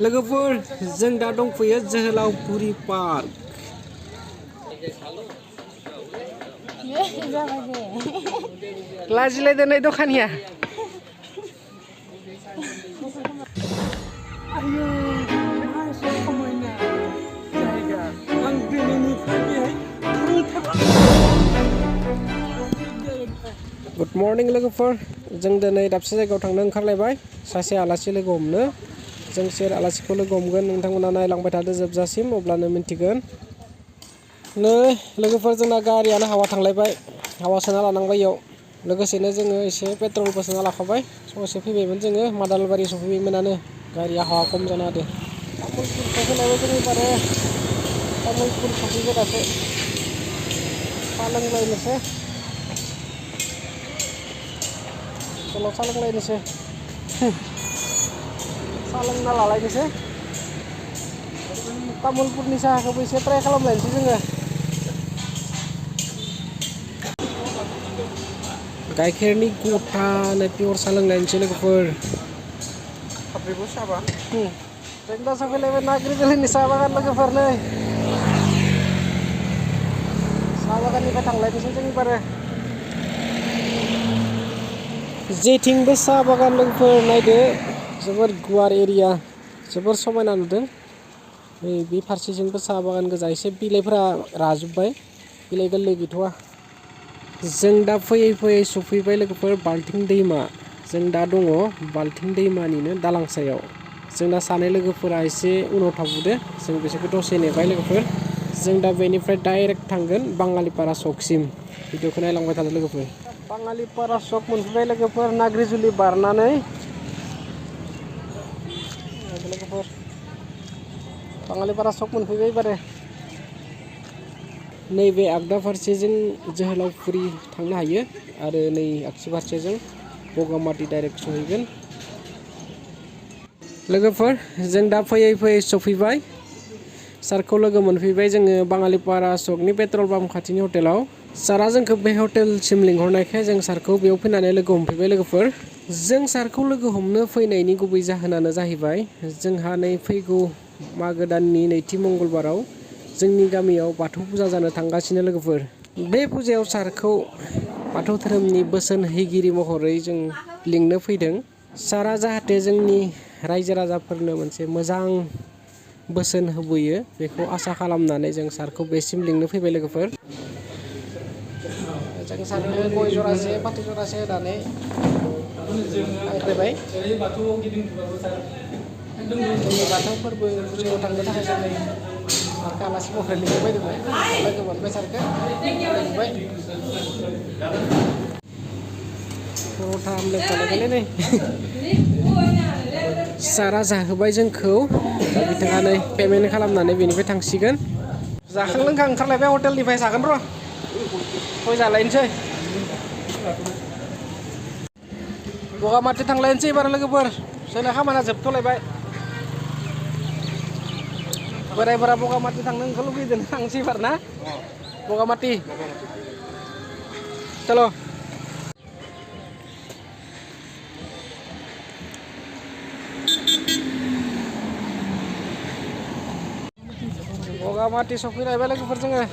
लोगोफोर जों दा दंफैयो जोहोलावफुरि पार्क। लाजिलायदो नै दखानिया। आयो मासे समायना जायगा आं दिनैनिफ्राय बेहाय गुड मर्निं लोगोफोर जों दिनै दाबसे जायगायाव थांनो ओंखारलायबाय सासे आलासि लोगो हमनो। जों सोर आलासिखौ लोगो हमगोन नोंथांमोना नायलांबाय थादो जोबजासिम अब्लानो मिन्थिगोन। नै लोगोफोर जोंना गारियानो हावा थांलायबाय हावा सोना लानांबाय इयाव लोगोसेनो जोङो एसे पेट्रलबो सोना लाखाबाय ससे फैबायमोन जोङो मादालबारि सफैबायमोनानो गारिया हावा खम जाना होदो। तामुलपुर सफैलायबाय जों एबारो तामुलपुर सफैबाय दासो साहा लोंलायनोसै सल' साहा लोंलायनोसै साहा लोंना लालायनोसै तामुलपुरनि साहाखौबो एसे ट्राय खालामलायनोसै जोङो। गाइखेरनि गथानो पियर साहा लोंलायनोसै लोगोफोर। साब्रैबो साबा जों दा सफैलायबाय नाग्रिजुलिनि साहा बागान लोगोफोर नै साहा बागाननिफ्राय थांलायनोसै जों एबारो जेथिंबो साहा बागान लोगोफोर नायदो जोबोर गुवार एरिया जोबोर समायना नुदों। नै बे फारसेजोंबो साहा बागान गोजा एसे बिलाइफोरा राजोब्बाय बिलाइ गोरलै गैथ'वा। जों दा फैयै फैयै सफैबाय लोगोफोर बाल्थिं दैमा। जों दा दङ बाल्थिं दैमानिनो दालां सायाव। जोंना सानै लोगोफोरा एसे उनाव थाबोदो जों बिसोरखौ दसे नेबाय लोगोफोर। जों दा बेनिफ्राय डाइरेक्ट थांगोन बाङालिपारा सकसिम भिडिअखौ नायलांबाय थादो लोगोफोर। बाङालिपारा सक मोनफैबाय लोगोफोर नाग्रिजुलि बारनानै लोगोफोर बाङालिपारा सक मोनफैबाय एबारो। नैबे आगदा फारसेजों जोहोलावफुरि थांनो हायो आरो नै आगसि फारसेजों बगामाथि डाइरेक्ट सहैगोन। लोगोफोर जों दा फैयै फैयै सफैबाय सारखौ लोगो मोनफैबाय जोङो बाङालिपारा सकनि पेट्रल पाम्प खाथिनि हटेलाव। सारा जोंखौ बे हटेलसिम लिंहरनायखाय जों सारखौ बेयाव फैनानै लोगो हमफैबाय लोगोफोर। जों सारखौ लोगो हमनो फैनायनि गुबै जाहोनानो जाहैबाय जोंहा नै फैगौ मागो दाननि नैथि मंगलबाराव जोंनि गामियाव बाथौ फुजा जानो थांगासिनो लोगोफोर। बे फुजायाव सारखौ बाथौ धोरोमनि बोसोन हैगिरि महरै जों लिंनो फैदों। सारा जाहाथे जोंनि रायजो राजाफोरनो मोनसे मोजां बोसोन होबोयो बेखौ आसा खालामनानै जों सारखौ बेसिम लिंनो फैबाय लोगोफोर। जों सारनो गय जरासे फाथै जरासे होनानै हांख्रायबाय। जोंनि बाथौ फोरबो फुजायाव थांनो थाखाय जों सारखौ आलासि महरै लिंनो फैदोंमोन लोगो मोनबाय सारखौ लिंबाय। पर'था आमलेट जालायबायलै नै सारा जाहोबाय जोंखौ दा बिथाङा नै पेमेन्ट खालामनानै बेनिफ्राय थांसिगोन। जाखां लोंखां ओंखारलायबाय हटेलनिफ्राय जागोन र' गय जालायनोसै बगामाथि थांलायनोसै एबार लोगोफोर जोंना खामानिया जोबथ'लायबाय। बोरायफोरा बगामाथि थांनो ओंखार लुगैदों थांसै एबार ना बगामाथि चल'। बगामाथि सफैलायबाय लोगोफोर जोङो।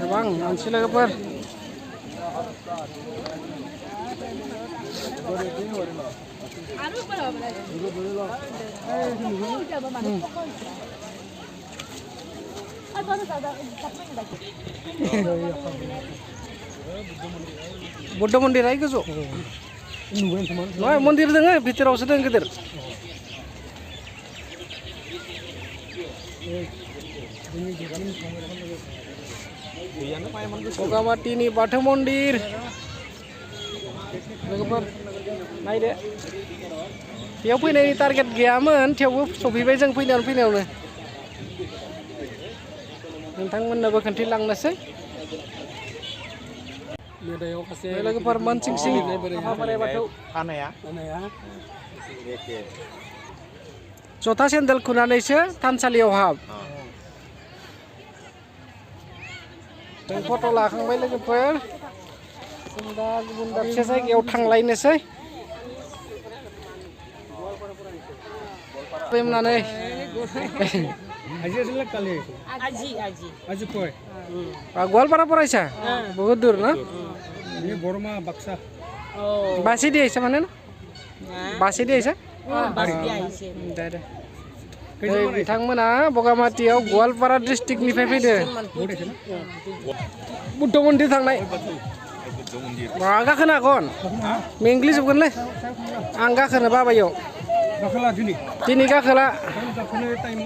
गोबां मानसि लोगोफोर बुद्ध मन्दिरा गोजौ नय मन्दिर दोङो भितरावसो दों गिदिर। बगामाथिनि बाथौ मन्दिर लोगोफोर नायदो बेयाव फैनायनि टारगेट गैयामोन थेवबो सफैबाय जों फैनायावनो नोंथांमोननोबो खोन्थिलांनोसै। लोगोफोर मोनसिं सिं आफा बोराइ बाथौ जथा सेन्देल खुनानैसो थानसालियाव हाब। जों फट' लाखांबाय लोगोफोर जों दा गुबुन दाबसे जायगायाव थांलायनोसै फैनानै गवालपारा फरायसा बहुत दूर ना बरमा बाक्सा बासि di আহিছে মানে बासि di আহিছে दे दे बिथांमोना बगामातियाव गवालपारा डिस्ट्रिक्टनिफ्राय फैदो बुद्ध मन्दिर थांनाय मा गाखोनो हागोन मेंग्लिजोबगोनलै आं गाखोनो बाबायाव गाखोला दिनै गाखोला गाखोनो टाइम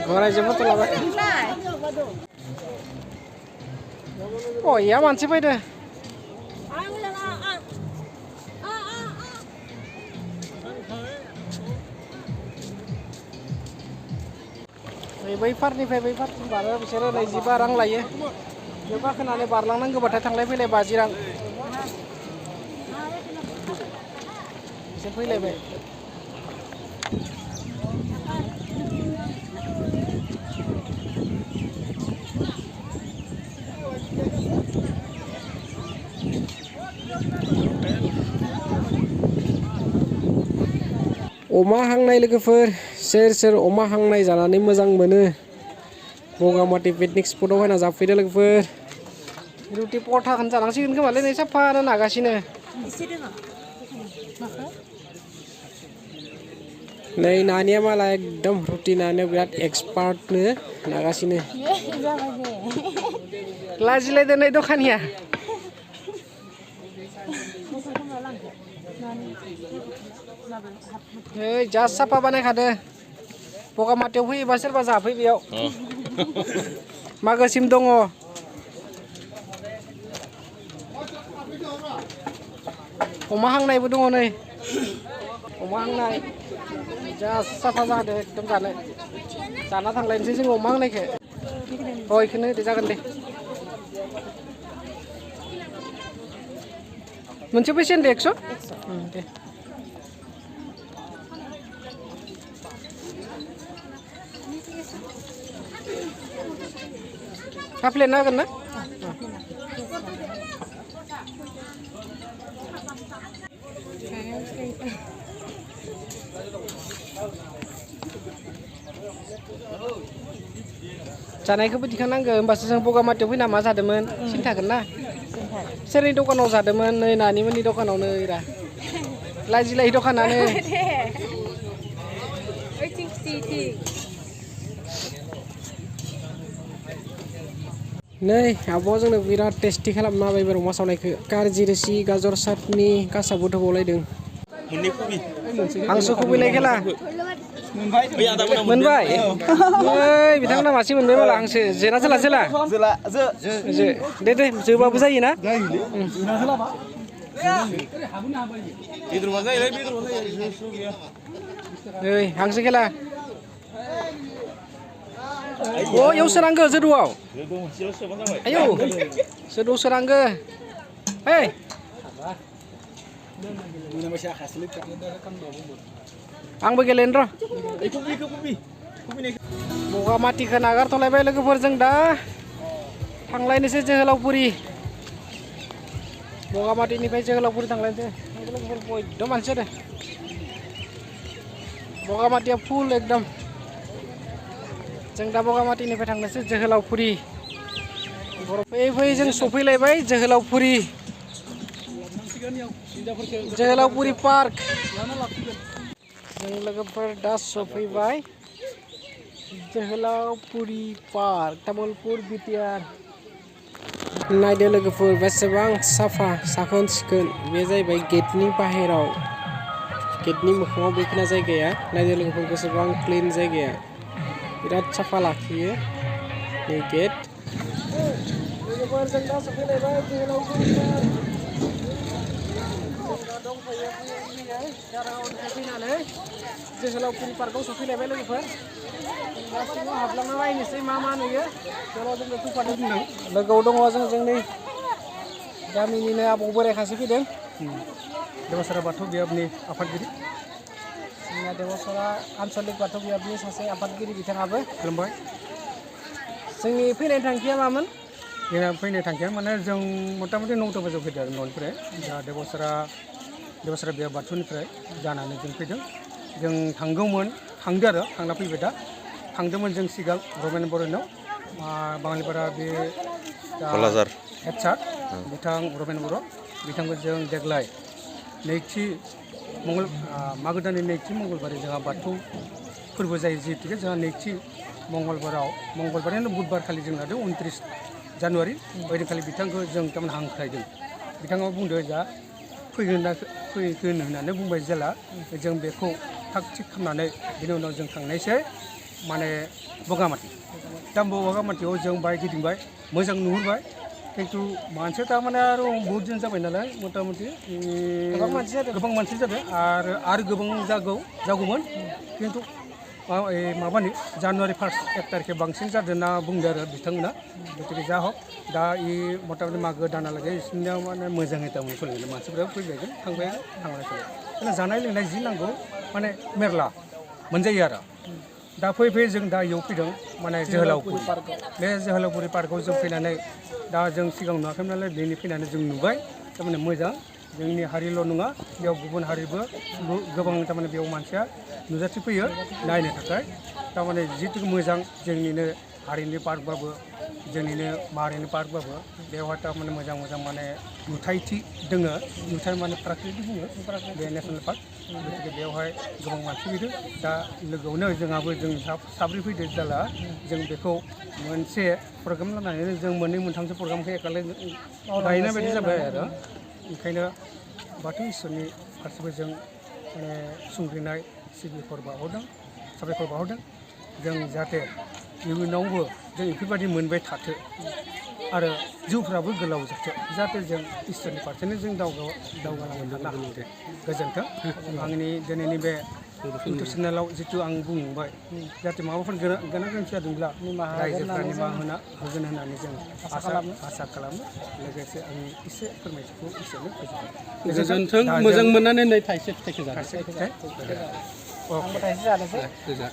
गरायजों फट' लाबाय या मानसि फैदो बै पारनिफ्राय बै पारथिं बारो बिसोरो 25 रां लायो बेयाव गाखोनानै बारलांनांगौबाथाय थांलाय फैलाय 50 रां बिसोर फैलायबाय अमा हांनाय लोगोफोर सोर सोर अमा हांनाय जानानै मोजां मोनो बगामाति पिकनिक स्पटआव फैना जाफैदो लोगोफोर रुटि परथाखौनो जानांसिगोन खोमालै नै साफानो नागासिनो नै नानिया मालाय एकदम रुटि नानायाव बिराद एक्सपार्टनो नागासिनो लाजिलायदो नै दखानिया जा साफा बानायखादो बगामातियाव फैयोबा सोरबा जाफै बेयाव मागोसिम दङ अमा हांनायबो दङ नै अमा हांनाय जा साफा जादो एकदम जाना थांलायनोसै जों अमा हांनायखौ बेखौनो होदो जागोन दे मोनसे बेसेन दे 100 दे प्लेट नांगोन ना जानायखौबो दिखांनांगौ होमबासो जों बगामातियाव फैना मा जादोंमोन सिन्थागोन ना सोरनि दखानाव जादोंमोन नै नानिमोननि दखानावनो रा लाजिलाय दखानानो नै आब'आ जोंनो बिराद टेस्टि खालामना होबाय एबार अमा सावनायखौ कारजि रोसि गाजर चाटनि गासाबो होबावलायदों हांसो खुबैनाय खेला मोनबाय ओइ बिथांमोना मासे मोनबाय माला हांसो जोना जोला दे जोबाबो जायोना ओइ हांसो खेला याव सोनांगो जोदौआव आयौ जोदौआव सोनांगो ओइ आंबो गेलेनो र' बगामातिखौ नागारथ'लायबाय लोगोफोर जों दा थांलायनोसै जोहोलावफुरि बगामातिनिफ्राय जोहोलावफुरि थांलायनोसै लोगोफोर बयद' मानसि आरो बगामातिया फुल एकदम जों दा बगामातिनिफ्राय थांनोसै जोहोलावफुरि फैयै जों सफैलायबाय जोहोलावफुरि पार्क जों लोगोफोर दा सफैबाय जोहोलावफुरि पार्क तामुलपुर बिटिआर नायदो लोगोफोर बेसेबां साफा साखोन सिखोन बे जाहैबाय गेटनि बाहेराव गेटनि मोखाङाव बेखिना जायगाया नायदो लोगोफोर बेसेबां क्लिन जायगाया बिराद साफा लाखियो बे गेट लोगोफोर जों दा सफैलायबाय जोहोलावफुरि फैनानै जोहोलावफुरि पार्कआव सफैलायबाय लोगोफोर गासिबो हाबलांना नायनोसै मा नुयो जेराव जोंनो फैफादों लोगोआव दङ जोंनि गामिनिनो आबौ बोराय खासे फैदों देवसरा बाथौ बियाबनि आफादगिरि जोंना देवसरा आन्चलिक बाथौ बियाबनि सासे आफादगिरि बिथाङाबो खुलुमबाय जोंनि फैनाय थांखिया मामोन? जोंना फैनाय थांखिया माने जों मथा मथि 9ता बाजियाव फैदों आरो न'निफ्राय दा देबसरा बिया बाथौनिफ्राय जानानै जों फैदों जों थांदो आरो थांना फैबाय दा थांदोंमोन जों सिगां रमेन बर'नाव बाङालिपारा बे हेड सार बिथां रमेन बर' बिथांखौ जों देग्लाय मागो दाननि नैथि मंगलबारै जोंहा बाथौ फोरबो जायो जिहेतु जोंहा नैथि मंगलबारानो बुधबार खालि जों लादों 29 जानुवारि ओइदिनखालि बिथांखौ जों थारमाने हांख्रायदों बिथाङा बुंदों जा फैगोन होननानै बुंबाय जेला जों बेखौ थाग थिग खालामनानै बिनि उनाव जों थांनायसै माने बगामाथि दा बगामाथियाव जों बाय गिदिंबाय मोजां नुहुरबाय खिन्थु मानसिया तारमाने आरो बहुत दिन जाबाय नालाय मथा मथि गोबां मानसि जादों आरो गोबां जागौमोन खिन्थु माबानि जानुवारि 1 तारिखे बांसिन जादों होनना बुंदों आरो बिथांमोना गतिके जा हक दा मथा मथि मागो दानालागै बिसोरनियाव माने मोजाङै तारमाने सोलिगोन मानसिफोरा फैबायगोन थांबाय जानाय लोंनाय जि नांगौ माने मेरला मोनजायो आरो दा फैयै जों दा इयाव फैदों माने जोहोलावफुरि बे जोहोलावफुरि पार्कआव जों फैनानै दा जों सिगां नुवाखैमोन नालाय बेनि फैनानै जों नुबाय थारमाने मोजां जोंनि हारिल' नङा बेयाव गुबुन हारिबो गोबां थारमाने बेयाव मानसिया नुजाथिफैयो नायनो थाखाय थारमाने जितु मोजां जोंनिनो हारिनि पार्कबाबो जोंनिनो माहारिनि पार्कबाबो बेवहाय थारमाने मोजां माने नुथायथि दोङो नुथाय माने प्राकृतिक बुङो बे नेसनेल पार्क गतिके बेवहाय गोबां मानसि फैदों दा लोगोआवनो जोंहाबो जों साब्रै फैदो जेला जों बेखौ मोनसे प्रग्राम लानानै जों मोननै मोनथामसो प्रग्रामखौ एकालै गायनाय बायदि जाबाय आरो ओंखायनो बाथौ इसोरनि फारसेबो जों माने सुंग्रिनाय साबायखर बावहरदों जों जाहाथे इयुनावबो जों बेफोरबायदि मोनबाय थाथों आरो जिउफ्राबो गोलाव जाथों जाहाथे जों इसोरनि फारसेनो जों दावगालांनो हानो हाथों गोजोन्थों आंनि दिनैनि बे इउटुब चेनेलाव जितु आं बुंबाय जाहाथे माबाफोर गोनांथि जादोंब्ला रायजोफ्रा निमाहा होगोन होननानै जों आसा खालामो लोगोसे आंनि एसे फोरमायथिखौ इसोरनो गोजोन्थों मोजां मोननानै नै थाइसे फिथाइखौ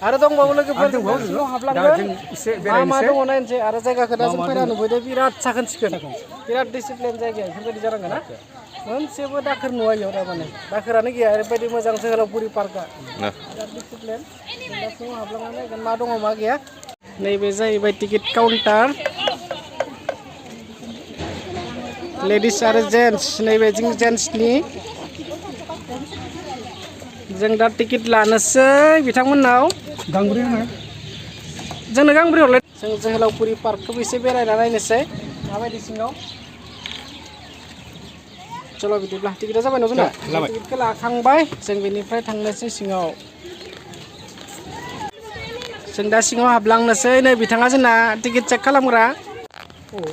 आरो दंबावो लोगोफोर सिङाव हाबलांगोन मा दङ नायनोसै आरो जायगाखौ दा जों फैना नुबोदों बिराद साखोन सिखोन बिराद डिसिप्लिन जायगाया बेफोरबायदि जानांगोन ना मोनसेबो दाखोर नुवा इयाव थारमाने दाखोरानो गैया ओरैबायदि मोजां जोहोलावफुरि पार्कआ बिराद डिसिप्लिन जों दा सिङाव हाबलांना नायगोन मा दङ मा गैया नैबे जाहैबाय टिकेट काउन्टार लेडिस आरो जेन्टस नैबे जों जेन्टसनि जों दा टिकेट लानोसै बिथांमोननाव जोंनो गांब्रै हरलाय जों जोहोलावफुरि पार्कखौबो एसे बेरायना नायनोसै माबायदि सिङाव चलो बिदिब्ला टिकेटआ जाबाय न' जोंना टिकेटखौ लाखांबाय जों बेनिफ्राय थांनोसै सिङाव जों दा सिङाव हाबलांनोसै नै बिथाङा जोंना टिकेट चेक खालामग्रा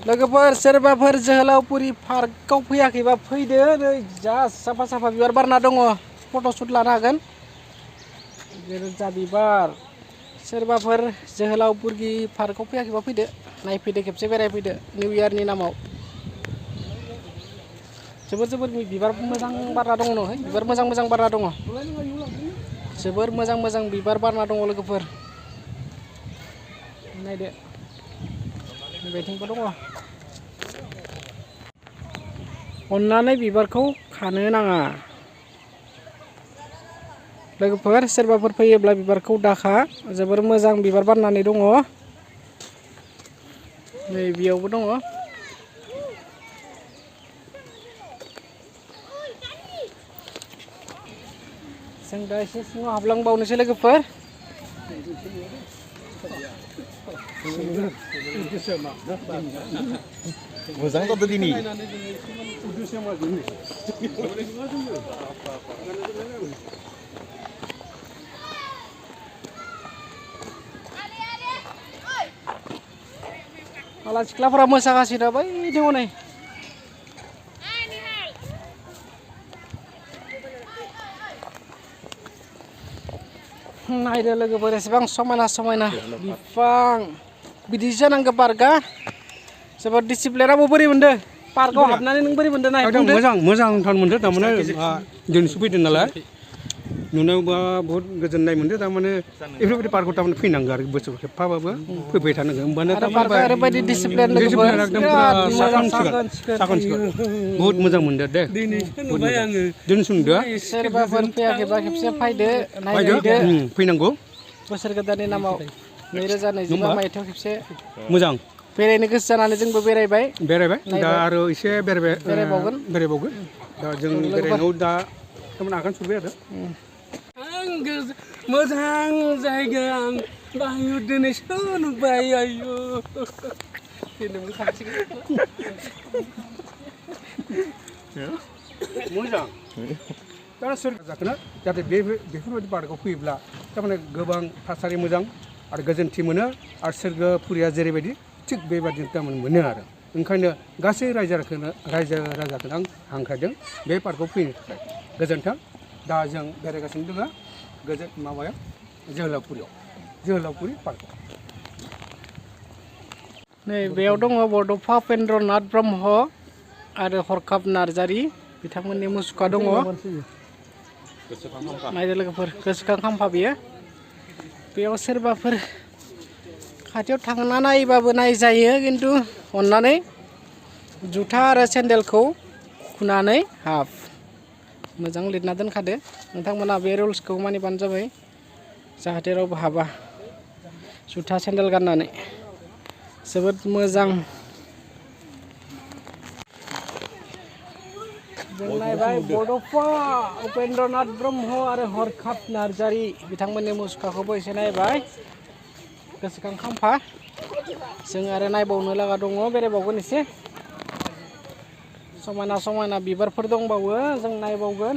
लोगोफोर सोरबाफोर जोहोलावफुरि पार्कआव फैयाखैबा फैदो नै जा साफा बिबार बारना दङ फट'शुट लानो हागोन जा बिबार सोरबाफोर जोहोलावफुरि पार्कआव फैयाखैबा फैदो नायफैदो खेबसे बेरायफैदो निउ इयारनि नामाव जोबोर बिबार मोजां बारना दङ न'हाय बिबार मोजां बारना दङ जोबोर मोजां बिबार बारना दङ लोगोफोर नायदो बेथिंबो दङ अन्नानै बिबारखौ खानो नाङा लोगोफोर सोरबाफोर फैयोब्ला बिबारखौ दाखा जोबोर मोजां बिबार बारनानै दङ नै बेयावबो दङ जों दा एसे सिङाव हाबलांबावनोसै लोगोफोर मोजां जादों दिनै माला सिख्लाफोरा मोसागासिनो बै दङ नै नायदो लोगोफोर एसेबां समायना बिफां बिदि जानांगौ पार्कआ जोबोद डिसिप्लिनाबो बोरै मोनदों पार्कआव हाबनानै नों बोरै मोनदों नाय मोजांथार मोनदों थारमाने दिनैसो फैदों नालाय नुनायावबा बहुत गोजोननाय मोनदों थारमाने बेफोरबायदि पार्कआव थारमाने फैनांगौ आरो बोसोराव खेबफाबाबो फैबाय थानांगौ होमबानो थारमाने ओरैबायदि डिसिप्लिन लोगोफोर एकदम साखोन सिखोन बहुत मोजां मोनदों दे दिनैसो नुदों सोरबाफोर फैयाखैबा खेबसे फैदो नायदो फैनांगौ बोसोर गोदाननि नामाव 2025 मायथाइयाव खेबसे मोजां बेरायनो गोसो जानानै जोंबो बेरायबाय दा आरो एसे बेरायबावगोन दा जों बेरायनायाव दा थारमाने आगान सुरबाय आरो मोजां जायगा आं बाहायो दिनैसो नुबाय आयु मोजां दा सोर जाखोना जाहाथे बेफोरबायदि पार्कआव फैयोब्ला थारमाने गोबां थासारि मोजां आरो गोजोनथि मोनो आरो सोरगोफुरिया जेरैबायदि थिग बेबायदि थारमाने मोनो आरो ओंखायनो गासै रायजो राजाखौनो आं हांख्रायदों बे पार्कआव फैनो थाखाय गोजोन्थों दा जों बेरायगासिनो दङ माबायाव जोहोलावफुरि पार्कआव नै बेयाव दङ बड'फा उपेन्द्रनाथ ब्रह्म आरो हरखाब नार्जारि बिथांमोननि मुसुखा दङ नायदो लोगोफोर गोसोखां खाम्फा बेयो बेयाव सोरबाफोर खाथियाव थांना नायबाबो नायजायो खिन्थु अन्नानै जुथा आरो सेन्देलखौ खुनानै हाब मोजां लिरना दोनखादो नोंथांमोना बे रुल्सखौ मानिबानो जाबाय जाहाथे रावबो हाबा जुथा सेन्देल गाननानै जोबोद मोजां जों नायबाय बड'फा उपेन्द्रनाथ ब्रह्म आरो हरखाब नार्जारि बिथांमोननि मुसुखाखौबो एसे नायबाय गोसोखां खाम्फा जों आरो नायबावनो लागा दङ बेरायबावगोन एसे समायना समायना बिबारफोर दंबावो जों नायबावगोन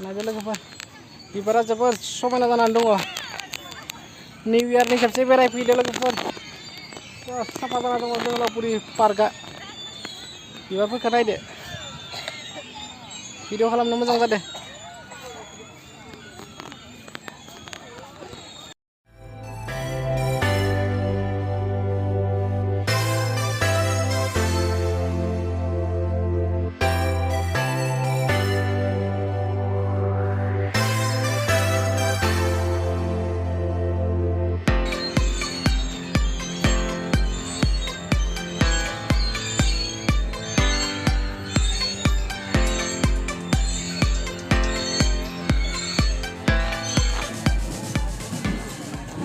नायदो लोगोफोर बिबारा जोबोद समायना जानानै दङ निउ इयारनि खेबसे बेरायफैदो लोगोफोर साफा जाना दङ जोहोलावफुरि पार्कआ बिबारफोरखौ नायदो भिडिअ खालामनो मोजां जादों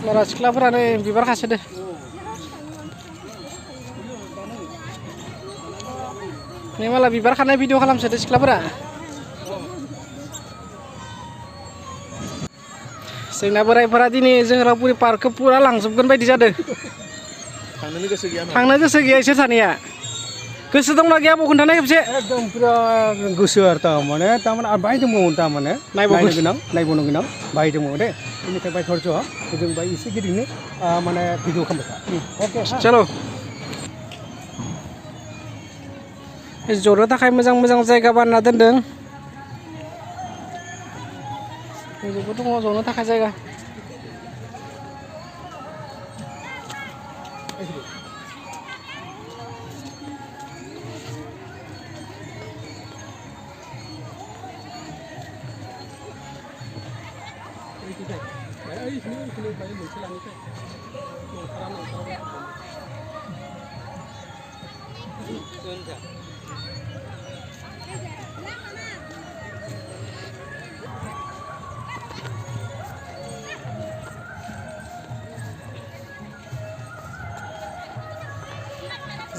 लरा सिख्लाफोरानो बिबार खासोदो नै माला बिबार खानाय भिडिअ खालामसोदो सिख्लाफोरा जोंना बोराइफोरा दिनै जोहोलावफुरि पार्कखौ पुरा लांजोबगोन बायदि जादों थांनो गोसो गैया इसोर सानैया गोसो दंना गैया आबौ खोन्थानाय खेबसे एकदम पुरा गोसो आरो थारमाने बाहाय दंबावो थारमाने नायबावनो गोनां बाहाय दंबावो दे बेनिखाय बायथरज' जों बाय एसे गिदिरनो माने भिडिअ खालामबाय अके चलो जनो थाखाय मोजां मोजां जायगा बानायना दोनदों जोबोद दङ जनो थाखाय जायगा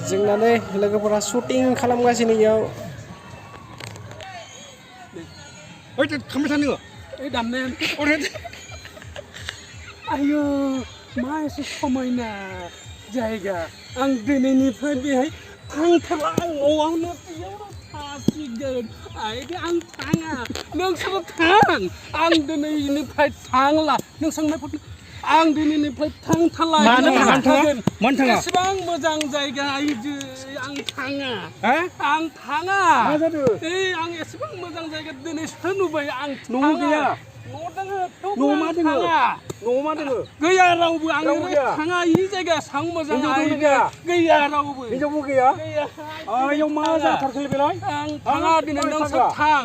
जोंना नै लोगोफोरा शुटिं खालामगासिनो इयाव ओइ खामबाय थानो ओइ दामनाया आयु मा एसे समायना जायगा आं दिनैनिफ्राय बेहाय थांथारला आं न'आवनो बेयावनो थासिगोन आं थाङा नोंसोरो थां आं दिनैनिफ्राय थांला नोंसोर आं दिनैनिफ्राय थांथारला एसेबां मोजां जायगा आं थाङा आं थाङा आं एसेबां मोजां जायगा दिनैसो नुबाय आं न'आव गैया न' मा दोङो न' मा दोङो गैया रावबो आं रावबो गैया? थाङा इ जायगा सां मोजां हिनजावबो गैया? गैया रावबो हिनजावबो गैया गैया आयाव मा जाथारखोलै बेलाय आं थाङा दिनै नों सोब थां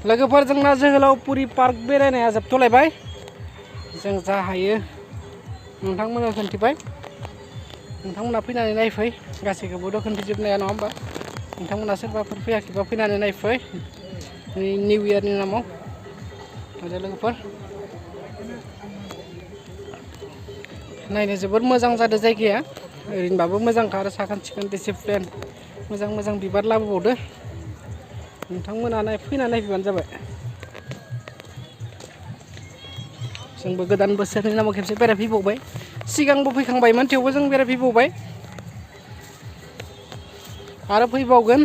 लोगोफोर जोंना जोहोलावपुरि पार्क बेरायनाया जोबथ'लायबाय जों जा हायो नोंथांमोना खोन्थिबाय नोंथांमोना फैनानै नायफै गासैखौबोथ' खोन्थिजोबनाया नङा होमबा नोंथांमोना सोरबाफोर फैयाखैबा फैनानै नायफै निउ इयारनि नामाव आरो लोगोफोर नायनो जोबोद मोजां जादों जायगाया ओरैनोबाबो मोजांखा आरो साखोन सिखोन डिसिप्लिन मोजां मोजां बिबार लाबोबावदो नोंथांमोना फैनानै नायफैबानो जाबाय जोंबो गोदान बोसोरनि नामाव खेबसे बेरायफैबावबाय सिगांबो फैखांबायमोन थेवबो जों बेरायफैबावबाय आरो फैबावगोन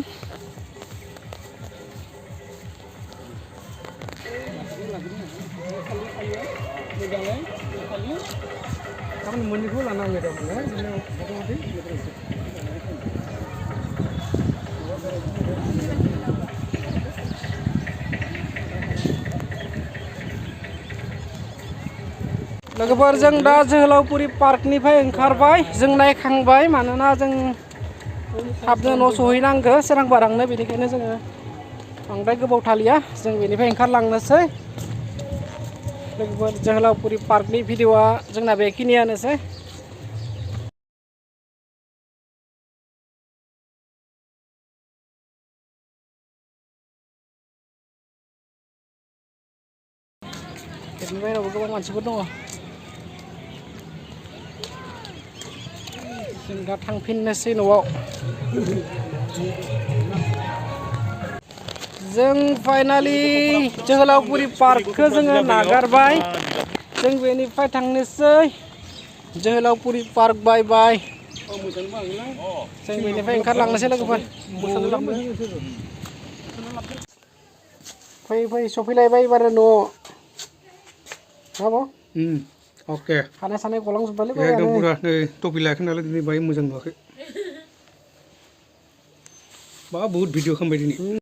गाबोन मोननैखौ लानांगौ थारमाने लोगोफोर जों दा जोहोलावपुरि पार्कनिफ्राय ओंखारबाय जों नायखांबाय मानोना जों थाबनो न' सहैनांगौ सोरां बारांनो बेनिखायनो जोङो बांद्राय गोबाव थालिया जों बेनिफ्राय ओंखारलांनोसै लोगोफोर जोहोलावपुरि पार्कनि भिडिअआ जोंना बेखिनियानोसै गेटनि बाहेरावबो गोबां मानसिफोर दङ जों दा थांफिननोसै न'आव जों फाइनालि जोहोलावपुरि पार्कखौ जोङो नागारबाय जों बेनिफ्राय थांनोसै जोहोलावपुरि पार्क बाय बाय जों बेनिफ्राय ओंखारलांनोसै लोगोफोर फै सफैलायबाय एबार न'आव अके खानाय सानाय गलांजोब्बायलै एकदम पुरा नै टपि लायाखै नालाय दिनै बाहाय मोजां नुवाखै बा बहुत भिडिअ खालामबाय दिनै